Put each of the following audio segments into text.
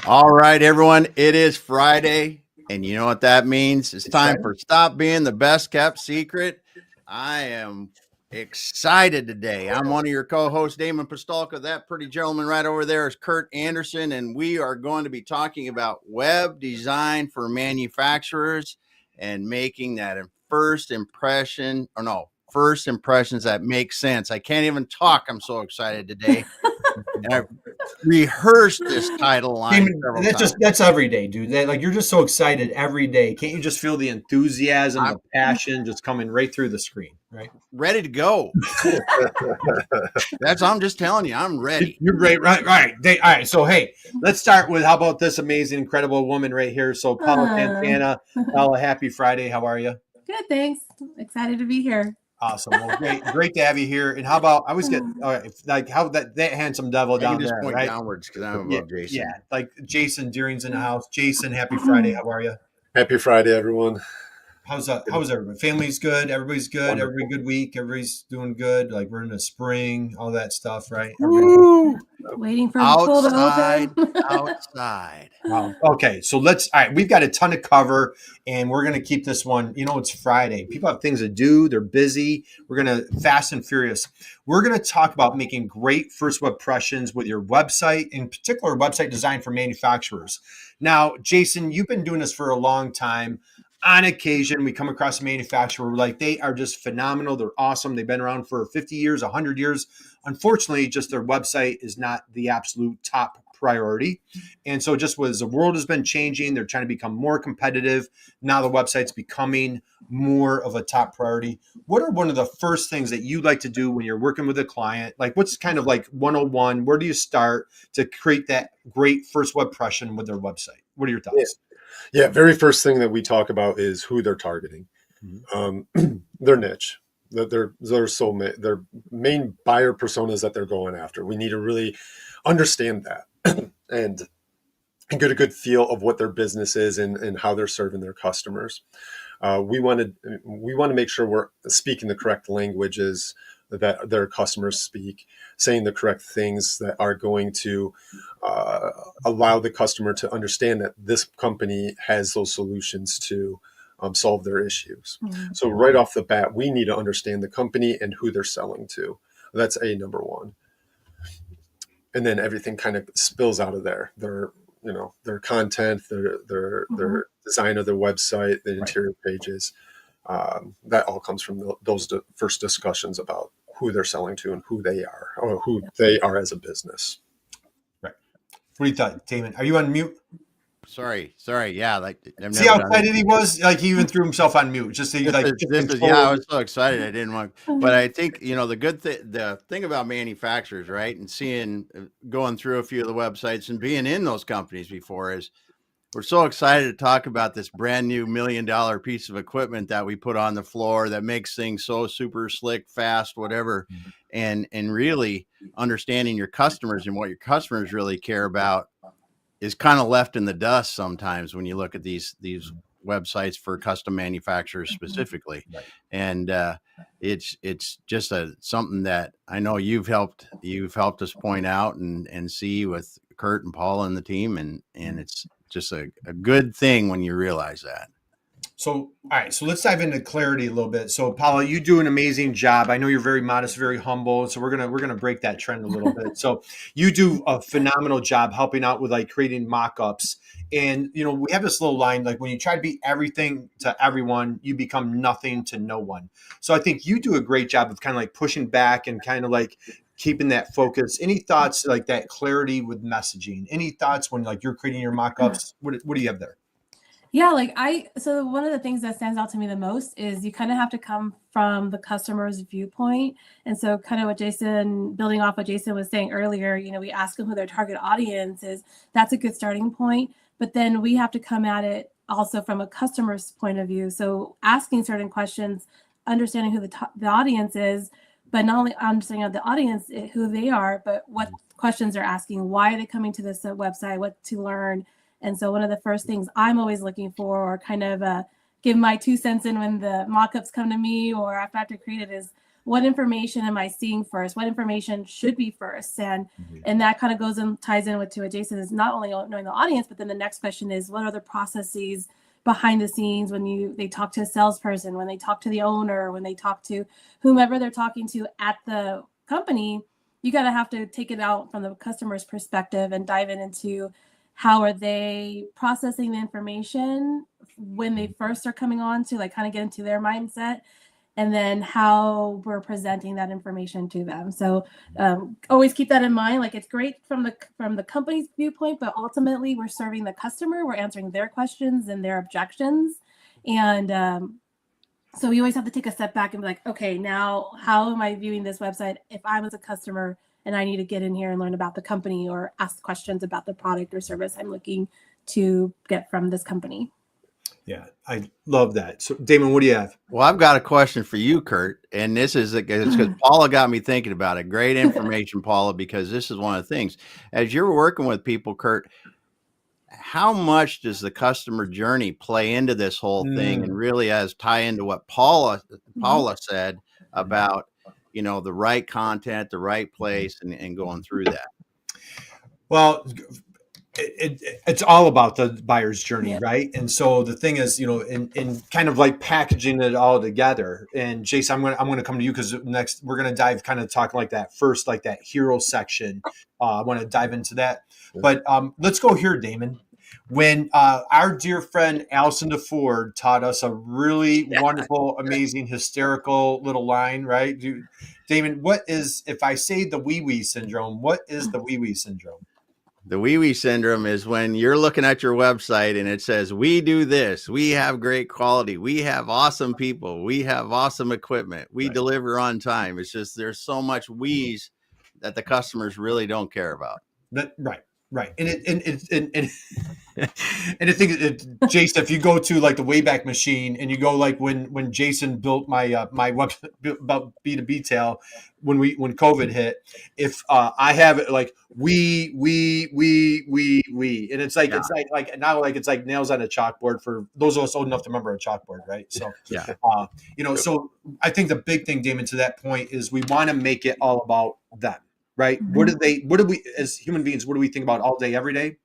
All right, everyone. It is Friday, and you know what that means? It's time for Stop Being the Best Kept Secret. I am excited today. I'm one of your co-hosts, Damon Pistolka. That pretty gentleman right over there is Kurt Anderson, and we are going to be talking about web design for manufacturers and making that first impressions that make sense. I can't even talk. I'm so excited today. And I've rehearsed this title line several times. That's every day, dude. You're just so excited every day. Can't you just feel the enthusiasm, the passion just coming right through the screen, right? Ready to go. I'm just telling you, I'm ready. You're right. All right. So, hey, let's start with how about this amazing, incredible woman right here. So, Paula Santana. Paula, happy Friday. How are you? Good, thanks. Excited to be here. Awesome. Well, great to have you here. And how about I always get how that handsome devil down just there, point right? downwards because I'm above Jason. Yeah, like Jason Deering's in the house. Jason, happy Friday. How are you? Happy Friday, everyone. How's everybody? Family's good. Everybody's good. Wonderful. Every good week. Everybody's doing good. Like we're in the spring, all that stuff, right? Waiting for pool to open. Outside. Wow. Okay, so all right, we've got a ton to cover, and we're going to keep this one. It's Friday. People have things to do. They're busy. We're going to fast and furious. We're going to talk about making great first web impressions with your website, in particular, website design for manufacturers. Now, Jason, you've been doing this for a long time. On occasion, we come across a manufacturer like they are just phenomenal. They're awesome. They've been around for 50 years, 100 years. Unfortunately, just their website is not the absolute top priority. And so just as the world has been changing, they're trying to become more competitive. Now the website's becoming more of a top priority. What are one of the first things that you like to do when you're working with a client? Like what's kind of like 101? Where do you start to create that great first web impression with their website? What are your thoughts? Yeah, very first thing that we talk about is who they're targeting. Their niche, their main buyer personas that they're going after. We need to really understand that and get a good feel of what their business is and how they're serving their customers. We want to make sure we're speaking the correct languages that their customers speak, saying the correct things that are going to allow the customer to understand that this company has those solutions to solve their issues. Mm-hmm. So right off the bat, we need to understand the company and who they're selling to. That's number one. And then everything kind of spills out of there. Their content, their design of their website, the interior pages. That all comes from those first discussions about who they're selling to and who they are, or who they are as a business. Right. What do you thought, Damon? Are you on mute? Sorry. Yeah, see how excited he was. Like he even threw himself on mute. Just I was so excited. I didn't want. But I think the thing about manufacturers, right, and going through a few of the websites and being in those companies before is. We're so excited to talk about this brand new $1 million piece of equipment that we put on the floor that makes things so super slick, fast, whatever. And really understanding your customers and what your customers really care about is kind of left in the dust sometimes when you look at these websites for custom manufacturers specifically. Right. And it's just something that I know you've helped us point out and see with Kurt and Paul and the team. And it's just a good thing when you realize that. So, all right. So let's dive into clarity a little bit. So, Paula, you do an amazing job. I know you're very modest, very humble. So we're gonna break that trend a little bit. So you do a phenomenal job helping out with like creating mock-ups. And we have this little line like when you try to be everything to everyone, you become nothing to no one. So I think you do a great job of kind of like pushing back and kind of like keeping that focus. Any thoughts like that clarity with messaging? Any thoughts when like you're creating your mock-ups? What do you have there? Yeah, so one of the things that stands out to me the most is you kind of have to come from the customer's viewpoint. And so kind of building off what Jason was saying earlier, we ask them who their target audience is. That's a good starting point. But then we have to come at it also from a customer's point of view. So asking certain questions, understanding who the audience is, but not only understanding the audience, who they are, but what questions they're asking, why are they coming to this website, what to learn. And so one of the first things I'm always looking for, or kind of give my 2 cents in when the mock-ups come to me or after I have to create it, is what information am I seeing first? What information should be first? And that kind of goes and ties in with to what Jason is not only knowing the audience, but then the next question is, what are the processes behind the scenes when they talk to a salesperson, when they talk to the owner, when they talk to whomever they're talking to at the company? You got to have to take it out from the customer's perspective and dive into how are they processing the information when they first are coming on to like kind of get into their mindset, and then how we're presenting that information to them. So always keep that in mind. Like, it's great from the company's viewpoint, but ultimately we're serving the customer, we're answering their questions and their objections. And so we always have to take a step back and be like, okay, now how am I viewing this website if I was a customer and I need to get in here and learn about the company or ask questions about the product or service I'm looking to get from this company? Yeah, I love that. So, Damon, what do you have? Well, I've got a question for you, Kurt, and this is because Paula got me thinking about it. Great information, Paula, because this is one of the things. As you're working with people, Kurt, how much does the customer journey play into this whole thing, and really as tie into what Paula said about, the right content, the right place, and going through that? Well, it's all about the buyer's journey, right? And so the thing is, in kind of like packaging it all together. And Jason, I'm going to come to you because next we're going to dive kind of talk like that first, like that hero section. I want to dive into that, but let's go here, Damon. When our dear friend Allison DeFord taught us a really wonderful, amazing, hysterical little line, right? Damon, what is, if I say the wee-wee syndrome, what is the wee-wee syndrome? The wee-wee syndrome is when you're looking at your website and it says, we do this, we have great quality, we have awesome people, we have awesome equipment, we deliver on time. It's just, there's so much we's that the customers really don't care about. Right. And and I think, Jason, if you go to like the Wayback Machine and you go like when Jason built my my website about B2B tail when COVID hit, if I have it like we, and it's like it's now like it's like nails on a chalkboard for those of us old enough to remember a chalkboard, right? So so I think the big thing, Damon, to that point is we want to make it all about them. Right? Mm-hmm. What do we, as human beings, what do we think about all day, every day?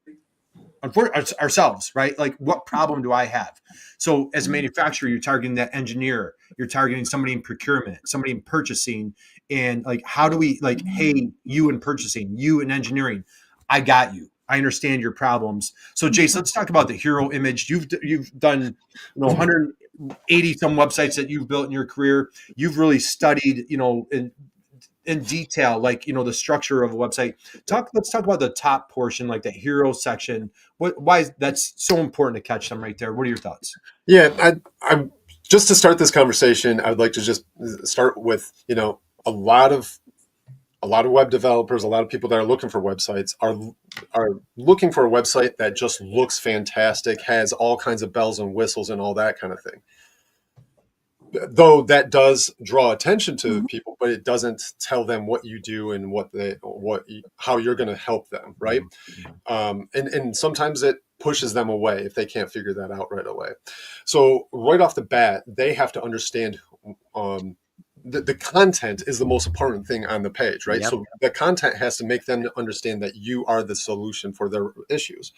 Ourselves, right? Like, what problem do I have? So as a manufacturer, you're targeting that engineer, you're targeting somebody in procurement, somebody in purchasing. And like, how do we like, hey, you in purchasing, you in engineering, I got you. I understand your problems. So Jason, let's talk about the hero image. You've done, 180 some websites that you've built in your career. You've really studied, in detail, like, the structure of a website. Let's talk about the top portion, like the hero section. Why is that's so important to catch them right there? What are your thoughts? Yeah, I'm just to start this conversation, I would like to just start with, a lot of web developers, a lot of people that are looking for websites are looking for a website that just looks fantastic, has all kinds of bells and whistles and all that kind of thing. Though that does draw attention to people, but it doesn't tell them what you do and how you're going to help them, right? And sometimes it pushes them away if they can't figure that out right away. So right off the bat, they have to understand the content is the most important thing on the page, right? Yep. So the content has to make them understand that you are the solution for their issues.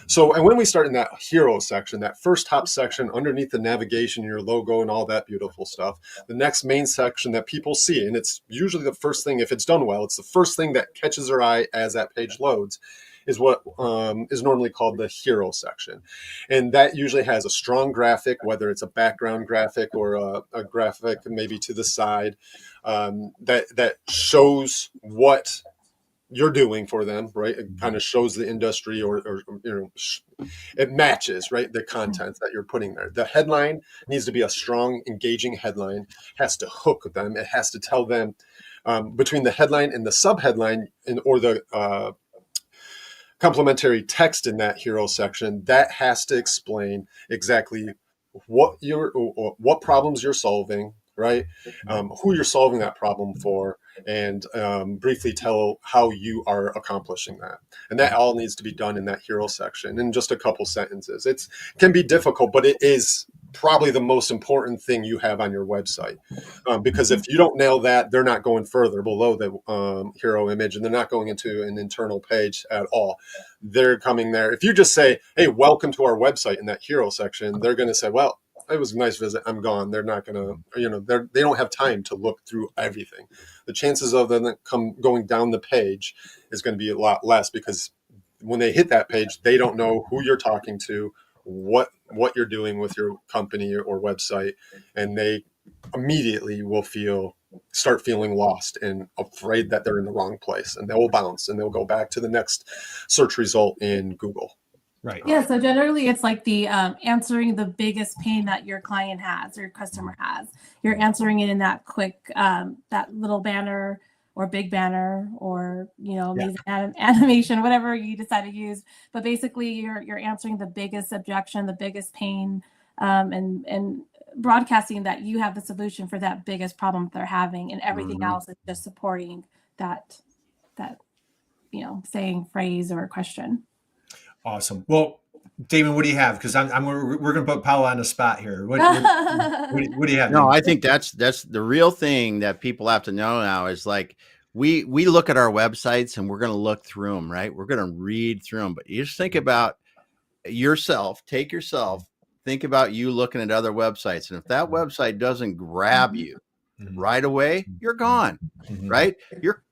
So, and when we start in that hero section, that first top section underneath the navigation, your logo and all that beautiful stuff, the next main section that people see, and it's usually the first thing, if it's done well, it's the first thing that catches their eye as that page loads, is what is normally called the hero section. And that usually has a strong graphic, whether it's a background graphic or a graphic maybe to the side, that shows what you're doing for them, right? It kind of shows the industry or it matches, right, the content that you're putting there. The headline needs to be a strong, engaging headline, has to hook them. It has to tell them between the headline and the subheadline or the complementary text in that hero section, that has to explain exactly what problems you're solving, right? Who you're solving that problem for, and briefly tell how you are accomplishing that. And that all needs to be done in that hero section in just a couple sentences. It can be difficult, but it is probably the most important thing you have on your website. Because if you don't nail that, they're not going further below the hero image, and they're not going into an internal page at all. They're coming there. If you just say, hey, welcome to our website in that hero section, they're going to say, well, it was a nice visit, I'm gone. They're not going to, they don't have time to look through everything. The chances of them going down the page is going to be a lot less, because when they hit that page, they don't know who you're talking to, what you're doing with your company or website, and they immediately will start feeling lost and afraid that they're in the wrong place, and they will bounce and they'll go back to the next search result in Google. Right. Yeah. So generally it's like the answering the biggest pain that your client has or your customer has. You're answering it in that quick, that little banner or big banner or, amazing animation, whatever you decide to use. But basically you're answering the biggest objection, the biggest pain, and broadcasting that you have the solution for that biggest problem they're having, and everything else is just supporting that saying, phrase, or question. Awesome. Well, Damon, what do you have? Because we're going to put Paula on the spot here. What do you have? No, Damon? I think that's the real thing that people have to know now is like we look at our websites and we're going to look through them, right? We're going to read through them, but you just think about yourself. Think about you looking at other websites, and if that website doesn't grab you right away, you're gone. Right?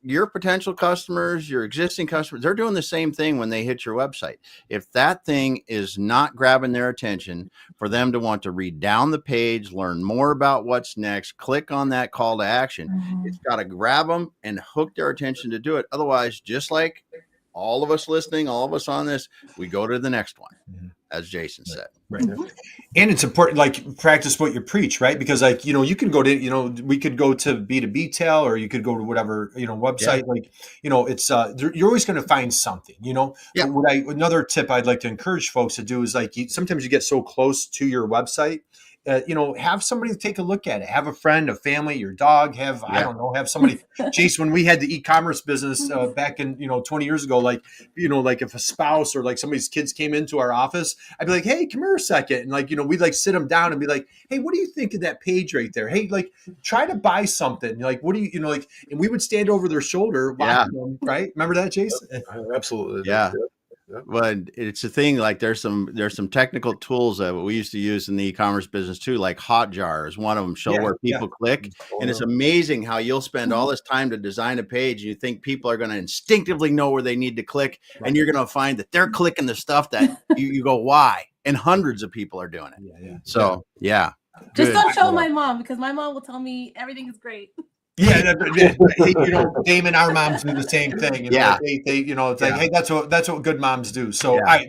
Your potential customers, your existing customers, they're doing the same thing when they hit your website. If that thing is not grabbing their attention for them to want to read down the page, learn more about what's next, click on that call to action, it's got to grab them and hook their attention to do it. Otherwise, just like all of us listening, all of us on this, we go to the next one, as Jason said. Right. And it's important, like, practice what you preach, right? Because like, you can go to, we could go to B2B tail, or you could go to whatever, website, like, it's, you're always going to find something, Yeah. But another tip I'd like to encourage folks to do is like, sometimes you get so close to your website, have somebody take a look at it. Have a friend, a family, your dog, have somebody. Jason, when we had the e-commerce business back in, 20 years ago, like if a spouse or like somebody's kids came into our office, I'd be like, hey, come here a second. And like, we'd like sit them down and be like, hey, what do you think of that page right there? Hey, like try to buy something. Like, what do you, like, and we would stand over their shoulder watching them, right? Remember that, Jason? Absolutely. Yeah. Well, it's a thing, like there's some technical tools that we used to use in the e-commerce business too, like Hotjar is one of them, where people click. And it's amazing how you'll spend all this time to design a page. You think people are going to instinctively know where they need to click, and you're going to find that they're clicking the stuff that you go, why? And hundreds of people are doing it. So, yeah. Just don't show my mom, because my mom will tell me everything is great. Yeah, Damon, our moms do the same thing. They it's like, hey, that's what good moms do. So, all right,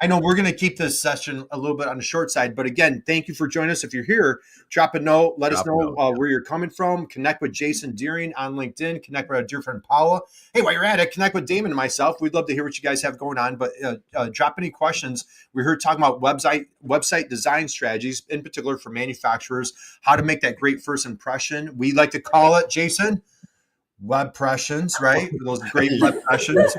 I know we're going to keep this session a little bit on the short side, but again, thank you for joining us. If you're here, drop a note, let us know where you're coming from. Connect with Jason Deering on LinkedIn. Connect with our dear friend Paula. Hey, while you're at it, connect with Damon and myself. We'd love to hear what you guys have going on. But drop any questions. We're here talking about website design strategies, in particular for manufacturers, how to make that great first impression. We like to call it, Jason, web impressions, right? Those great web impressions.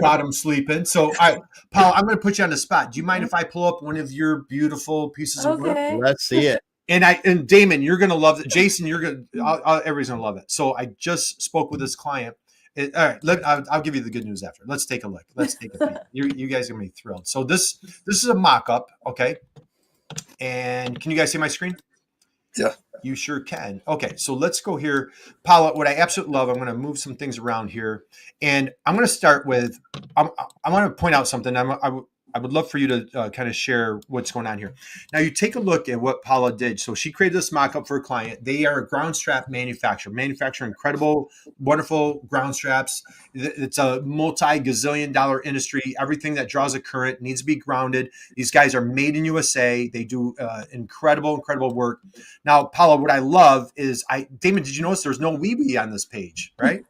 Got them sleeping. So, all right, Paul, I'm going to put you on the spot. Do you mind if I pull up one of your beautiful pieces of work? Let's see it. And Damon, you're going to love it. Jason, everybody's going to love it. So I just spoke with this client. All right, I'll give you the good news after. Let's take a look. Let's take a peek. You guys are going to be thrilled. So this is a mock-up, okay? And can you guys see my screen? Yeah. You sure can. Okay, so let's go here. Paula, what I absolutely love, I'm going to move some things around here. And I'm going to start with, I want to point out something. I would love for you to kind of share what's going on here. Now, you take a look at what Paula did. So she created this mock-up for a client. They are a ground strap manufacturer incredible, wonderful ground straps. It's a multi-gazillion dollar industry. Everything that draws a current needs to be grounded. These guys are made in USA. They do incredible work. Now, Paula, what I love is, Damon, did you notice there's no weebie on this page, right?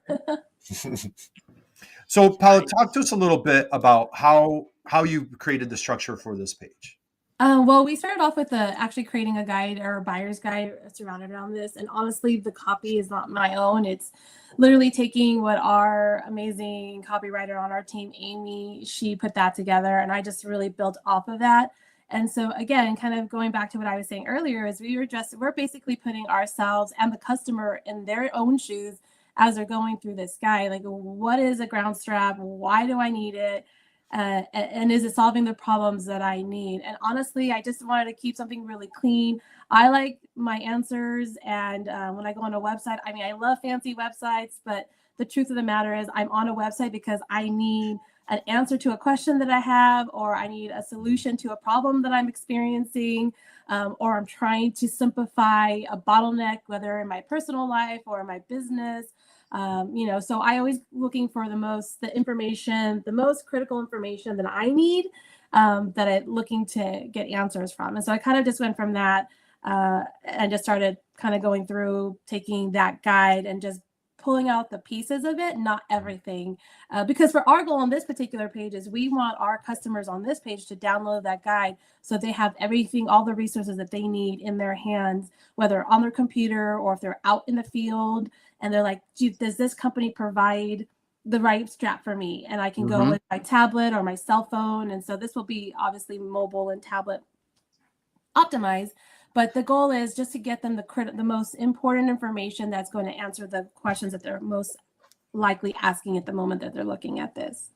So, Paula, talk to us a little bit about how you created the structure for this page. Well, we started off with actually creating a guide or a buyer's guide surrounded around this. And honestly, the copy is not my own. It's literally taking what our amazing copywriter on our team, Amy, she put that together. And I just really built off of that. And so again, kind of going back to what I was saying earlier, is we're basically putting ourselves and the customer in their own shoes as they're going through this guide. Like, what is a ground strap? Why do I need it? And is it solving the problems that I need? And honestly, I just wanted to keep something really clean. I like my answers. And when I go on a website, I mean, I love fancy websites, but the truth of the matter is I'm on a website because I need an answer to a question that I have, or I need a solution to a problem that I'm experiencing, or I'm trying to simplify a bottleneck, whether in my personal life or my business. So I always looking for the most critical information that I need, that I'm looking to get answers from. And so I kind of just went from that and just started kind of going through, taking that guide and just pulling out the pieces of it, not everything. Because for our goal on this particular page is we want our customers on this page to download that guide so they have everything, all the resources that they need in their hands, whether on their computer or if they're out in the field and they're like, does this company provide the right strap for me? And I can go with my tablet or my cell phone. And so this will be obviously mobile and tablet optimized. But the goal is just to get them the most important information that's going to answer the questions that they're most likely asking at the moment that they're looking at this.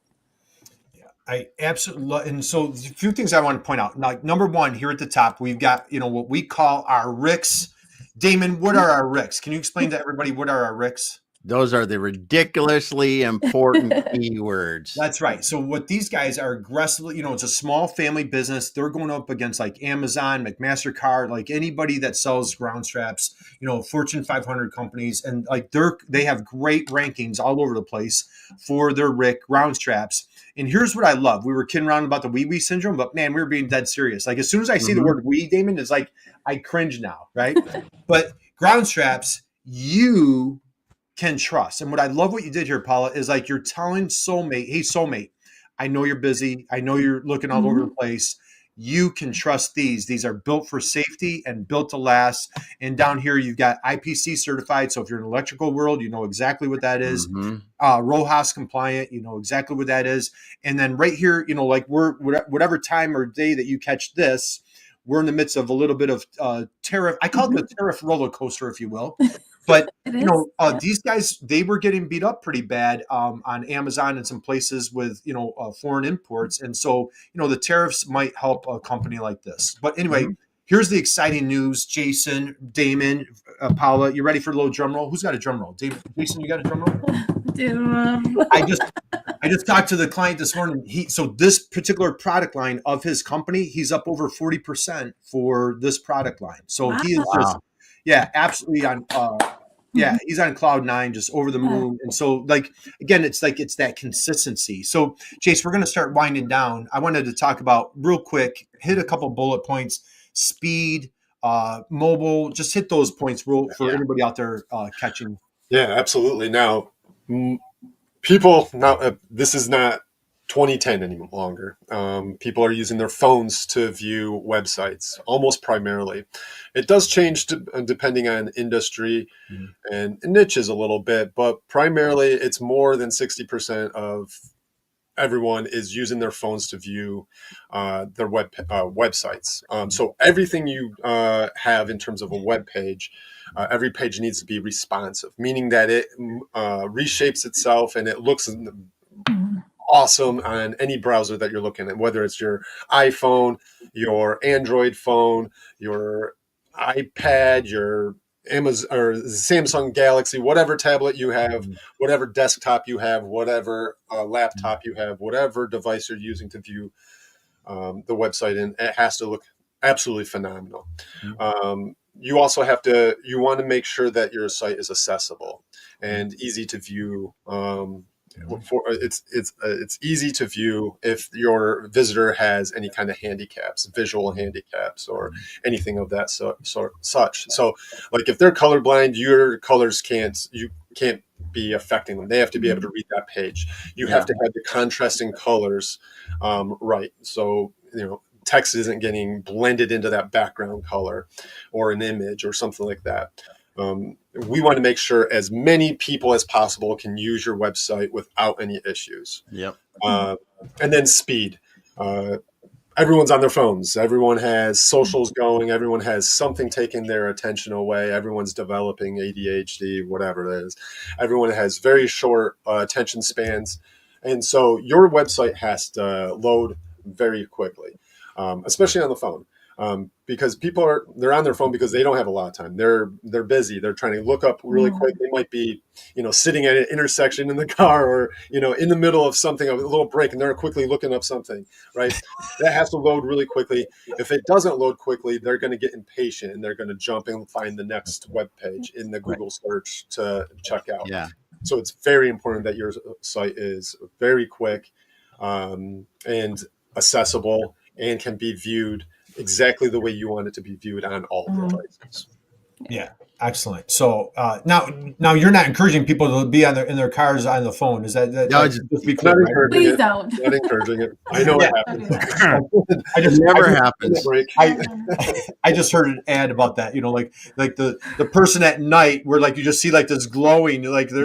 I absolutely love, and so a few things I want to point out. Like, number one, here at the top, we've got, what we call our RICs. Damon, what are our RICs? Can you explain to everybody what are our RICs? Those are the ridiculously important keywords. That's right. So what these guys are aggressively, it's a small family business. They're going up against like Amazon, like MasterCard, like anybody that sells ground straps, Fortune 500 companies. And like they have great rankings all over the place for their RIC ground straps. And here's what I love. We were kidding around about the wee syndrome, but man, we were being dead serious. Like, as soon as I see the word wee, Damon, it's like, I cringe now, right? But ground straps, you can trust. And what I love what you did here, Paula, is like you're telling soulmate, hey, soulmate, I know you're busy. I know you're looking all over the place. You can trust these. These are built for safety and built to last. And down here, you've got IPC certified. So if you're in the electrical world, you know exactly what that is. RoHS compliant, you know exactly what that is. And then right here, like whatever time or day that you catch this, we're in the midst of a little bit of tariff. I call it the tariff roller coaster, if you will. But these guys, they were getting beat up pretty bad on Amazon and some places with foreign imports, and so the tariffs might help a company like this. But anyway, here's the exciting news. Jason, Damon, Paula, you ready for a little drum roll? Who's got a drum roll? Jason, you got a drum roll? I just talked to the client this morning. So this particular product line of his company, he's up over 40% for this product line. So he is just. Yeah, absolutely on. He's on cloud nine, just over the moon. And so, like, again, it's that consistency. So, Jace, we're going to start winding down. I wanted to talk about real quick, hit a couple bullet points: speed, mobile. Just hit those points for anybody out there catching. Yeah, absolutely. Now, people now this is not 2010 any longer. People are using their phones to view websites almost primarily. It does change depending on industry and niches a little bit, but primarily it's more than 60% of everyone is using their phones to view their websites. So everything you have in terms of a web page, every page needs to be responsive, meaning that it reshapes itself and it looks awesome on any browser that you're looking at, whether it's your iPhone, your Android phone, your iPad, your Amazon or Samsung Galaxy, whatever tablet you have, whatever desktop you have, whatever laptop you have, whatever device you're using to view the website, and it has to look absolutely phenomenal. You also you want to make sure that your site is accessible and easy to view. It's easy to view if your visitor has any kind of handicaps, visual handicaps, or anything of that such. So, like if they're colorblind, your colors can't be affecting them. They have to be able to read that page. You have to have the contrasting colors right. So text isn't getting blended into that background color or an image or something like that. We want to make sure as many people as possible can use your website without any issues. Yep. And then speed. everyone's on their phones. Everyone has socials going. Everyone has something taking their attention away. Everyone's developing ADHD, whatever it is. Everyone has very short attention spans. And so your website has to load very quickly, especially on the phone. Because they're on their phone because they don't have a lot of time. They're busy. They're trying to look up really quick. They might be, sitting at an intersection in the car, or, in the middle of something, a little break, and they're quickly looking up something, right? That has to load really quickly. If it doesn't load quickly, they're going to get impatient and they're going to jump and find the next web page in the Google search to check out. Yeah. So it's very important that your site is very quick, and accessible, and can be viewed exactly the way you want it to be viewed on all devices. Yeah, excellent. So now you're not encouraging people to be in their cars on the phone. Is that No, just be clear, right? Please don't. Not encouraging it. I know it happens. It never happens. I just heard an ad about that. Like the person at night where like you just see like this glowing, like they're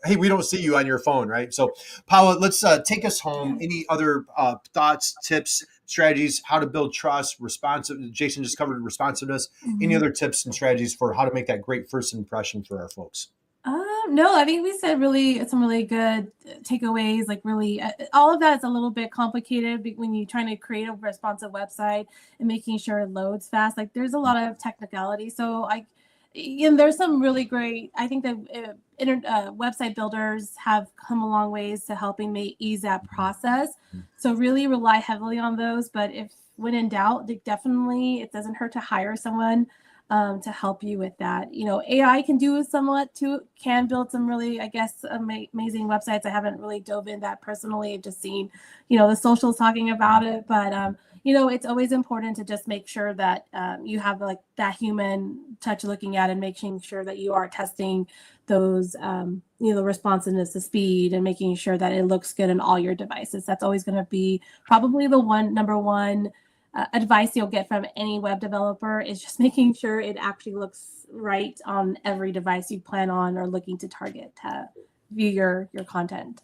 hey, we don't see you on your phone, right? So Paula, let's take us home. Any other thoughts, tips, strategies, how to build trust, responsive? Jason just covered responsiveness. Any other tips and strategies for how to make that great first impression for our folks? No, I think we said some really good takeaways. Like really, all of that is a little bit complicated when you're trying to create a responsive website and making sure it loads fast. Like there's a lot of technicality. So there's some really great, I think that website builders have come a long ways to helping ease that process. So really rely heavily on those. But when in doubt, it doesn't hurt to hire someone to help you with that. AI can do somewhat too, can build some really, I guess, amazing websites. I haven't really dove in that personally. I've just seen, the socials talking about it. But, it's always important to just make sure that you have like that human touch looking at and making sure that you are testing those, the responsiveness, the speed, and making sure that it looks good on all your devices. That's always going to be probably the number one advice you'll get from any web developer, is just making sure it actually looks right on every device you plan on or looking to target to view your content.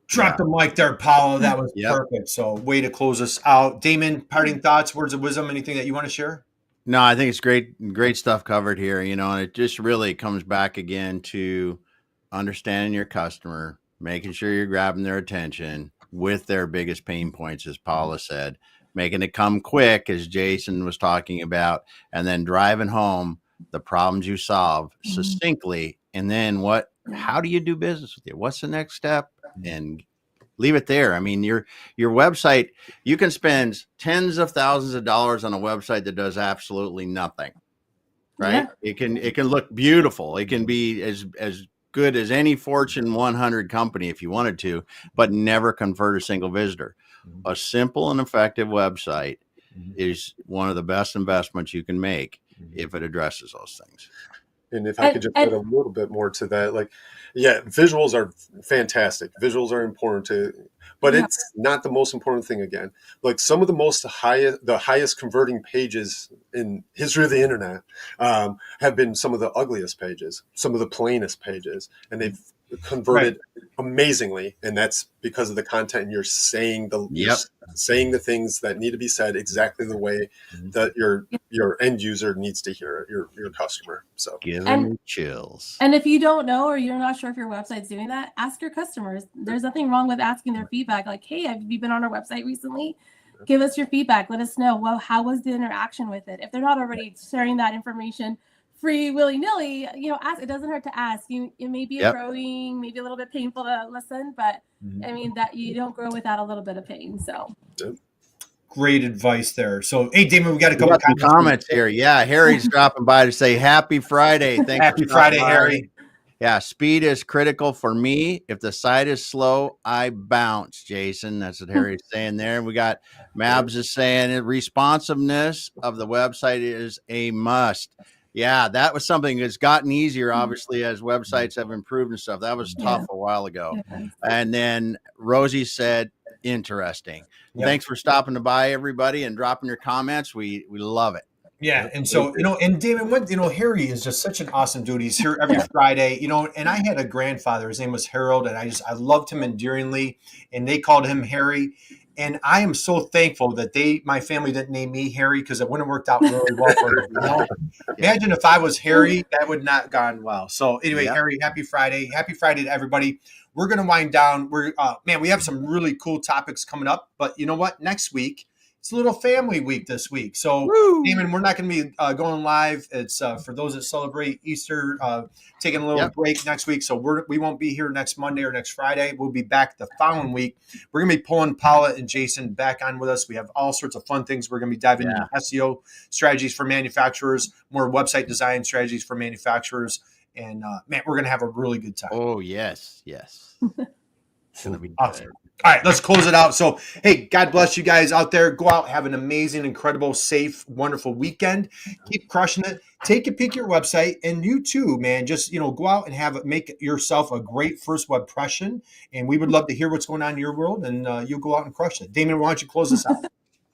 Drop the mic there, Paula. That was perfect. So way to close us out. Damon, parting thoughts, words of wisdom, anything that you want to share? No, I think it's great stuff covered here, and it just really comes back again to understanding your customer, making sure you're grabbing their attention with their biggest pain points, as Paula said, making it come quick, as Jason was talking about, and then driving home the problems you solve succinctly. And then how do you do business with you? What's the next step? And leave it there. I mean, your website, you can spend tens of thousands of dollars on a website that does absolutely nothing, right? Yeah. It can look beautiful. It can be as good as any Fortune 100 company if you wanted to, but never convert a single visitor. A simple and effective website is one of the best investments you can make if it addresses those things. And if I could just add a little bit more to that, visuals are fantastic. Visuals are important but it's not the most important thing. Again, like some of the highest converting pages in history of the internet have been some of the ugliest pages, some of the plainest pages, and they've converted amazingly, and that's because of the content. You're saying the things that need to be said exactly the way that your end user needs to hear it, your customer. So give them chills. And if you don't know, or you're not sure if your website's doing that, ask your customers. There's nothing wrong with asking their feedback. Like, hey, have you been on our website recently? Give us your feedback. Let us know. Well, how was the interaction with it? If they're not already sharing that information free willy-nilly, ask. It doesn't hurt to ask. It may be growing, maybe a little bit painful to listen, but I mean that you don't grow without a little bit of pain. So great advice there. So hey, Damon, we got a couple comments here. Yeah, Harry's dropping by to say happy Friday. Thanks. Happy Friday, Harry. Yeah, speed is critical for me. If the site is slow, I bounce, Jason. That's what Harry's saying there. We got Mabs is saying responsiveness of the website is a must. Yeah, that was something that's gotten easier, obviously, as websites have improved and stuff. That was tough a while ago. And then Rosie said, interesting. Thanks for stopping by, everybody, and dropping your comments. We love it. Yeah. And so, and Damon, Harry is just such an awesome dude. He's here every Friday, and I had a grandfather, his name was Harold, and I loved him endearingly, and they called him Harry. And I am so thankful that my family didn't name me Harry, because it wouldn't have worked out really well for them. You know? Imagine if I was Harry, that would not have gone well. So anyway, Yeah. Harry, happy Friday. Happy Friday to everybody. We're going to wind down. We have some really cool topics coming up, but you know what? Next week, it's a little family week this week. So, Damon, we're not going to be going live. It's for those that celebrate Easter, taking a little break next week. So we won't be here next Monday or next Friday. We'll be back the following week. We're going to be pulling Paula and Jason back on with us. We have all sorts of fun things. We're going to be diving into SEO strategies for manufacturers, more website design strategies for manufacturers. And man, we're going to have a really good time. Oh, yes. It's going to be awesome. All right, let's close it out. So, hey, God bless you guys out there. Go out, have an amazing, incredible, safe, wonderful weekend. Keep crushing it. Take a peek at your website, and you too, man. Just go out and make yourself a great first web impression. And we would love to hear what's going on in your world, and you'll go out and crush it. Damon, why don't you close this out?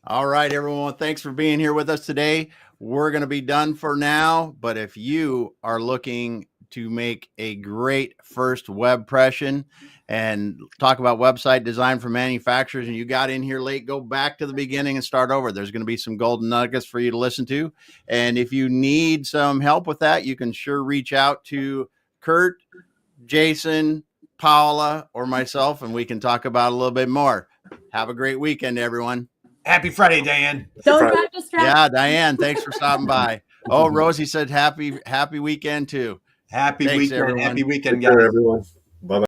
All right, everyone. Thanks for being here with us today. We're going to be done for now, but if you are looking to make a great first web impression and talk about website design for manufacturers, and you got in here late, go back to the beginning and start over. There's going to be some golden nuggets for you to listen to. And if you need some help with that, you can sure reach out to Kurt, Jason, Paula, or myself, and we can talk about a little bit more. Have a great weekend, everyone. Happy Friday, Diane. Don't get distracted. Yeah, Diane, thanks for stopping by. Oh, Rosie said happy weekend too. Happy Thanks, weekend. everyone. Happy weekend, Take care, guys. everyone.